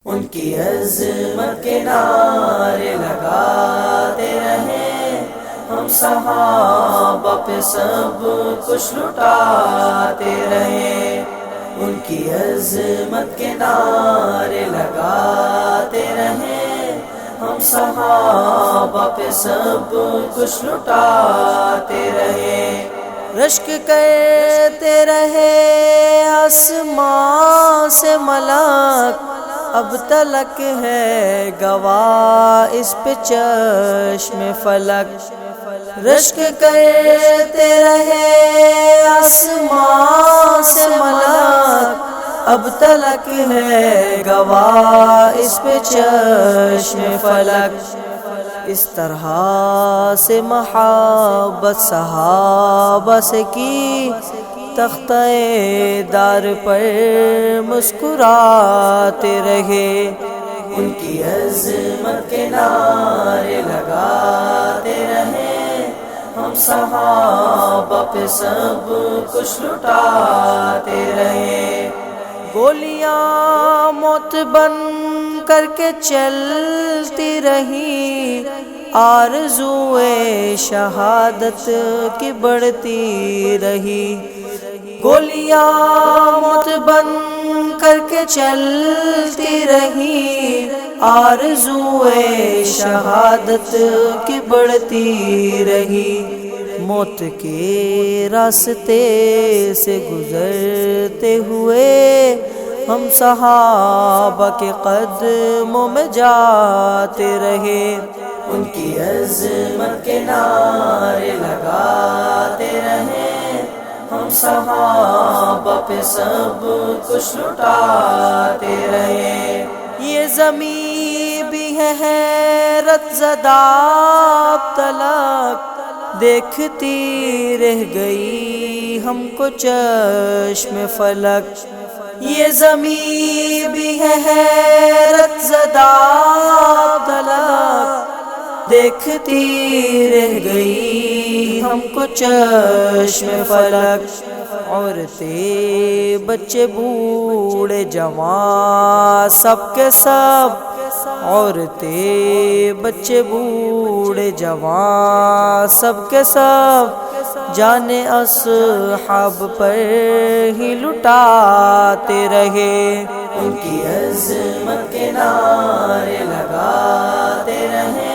ان کی عظمت کے نعرے لگاتے رہے، ہم صحابہ پہ سب کچھ لٹاتے رہے۔ ان کی عظمت کے نعرے لگاتے رہے، ہم صحابہ پہ سب کچھ لٹاتے رہے۔ رشک کرتے رہے آسمان سے ملک، اب تلک ہے گواہ اس پہ چشم فلک۔ رشک کرتے رہے آسمان سے ملک، اب تلک ہے گواہ اس پہ چشم فلک۔ اس طرح سے محبت صحابہ سے کی، تختہ دار پر مسکراتے رہے۔ ان کی عظمت کے نعرے لگاتے رہے، ہم صحابہ پہ سب کچھ لٹاتے رہے۔ گولیاں موت بن کر کے چلتی رہی، آرزوئے شہادت کی بڑھتی رہی۔ گولیاں موت بن کر کے چلتی رہی، آرزوئے شہادت کی بڑھتی رہی۔ موت کے راستے سے گزرتے ہوئے ہم صحابہ کے قدموں میں جاتے رہے۔ ان کی عظمت کے نعرے لگاتے رہے، ہم صحابہ پہ سب کچھ لٹاتے رہے۔ یہ زمین بھی ہے حیرت زدہ اب تلک، دیکھتی رہ گئی ہم کو چشم فلک۔ یہ زمین بھی ہے حیرت زدہ اب تلک، دیکھتی رہ گئی ہم کو چشم فلک۔ عورتیں بچے بوڑھے جوان سب کے سب، عورتیں بچے بوڑھے جوان سب کے سب، جان اصحاب پر ہی لٹاتے رہے۔ ان کی عظمت کے نعرے لگاتے رہے،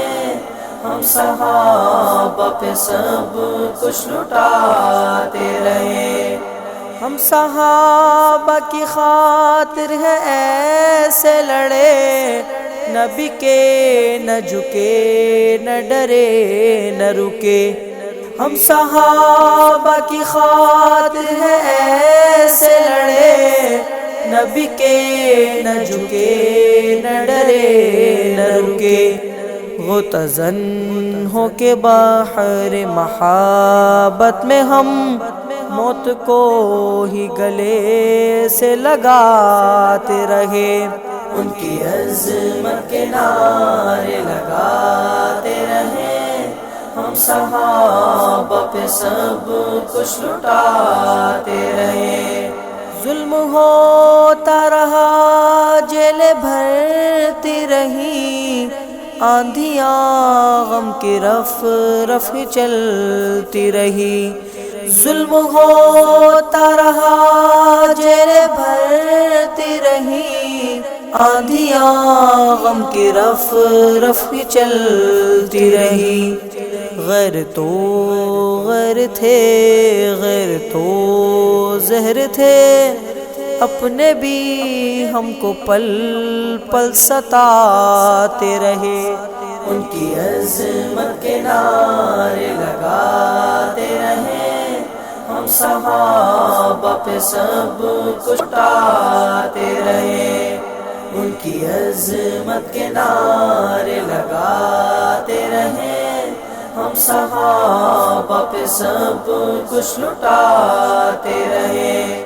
ہم صحابہ پہ سب کچھ لٹاتے رہے۔ ہم صحابہ کی خاطر ہے ایسے لڑے، نبی کے نہ جھکے نہ ڈرے نہ رکے۔ ہم صحابہ کی خاطر ہے ایسے لڑے، نبی کے نہ جھکے نہ ڈرے نہ رکے۔ غوطہ ہو کے بحر محبت میں ہم موت کو ہی گلے سے لگاتے رہے۔ ان کی عظمت کے نعرے لگاتے رہے، ہم صحابہ پہ سب کچھ لٹاتے رہے۔ ظلم ہوتا رہا جیل بھرتی رہی، آندھیاں غم کی رف رف چلتی رہی۔ ظلم ہوتا رہا جیل بھرتی رہی، آندھیاں غم کی رف رف چلتی رہی۔ غیر تو غیر تھے، غیر تو زہر تھے، اپنے بھی ہم کو پل پل ستاتے رہے۔ ان کی عظمت کے نعرے لگاتے رہے، ہم صحابہ پہ سب کچھ لٹاتے رہے۔ ان کی عظمت کے نعرے لگاتے رہے، ہم صحابہ پہ سب کچھ لٹاتے رہے۔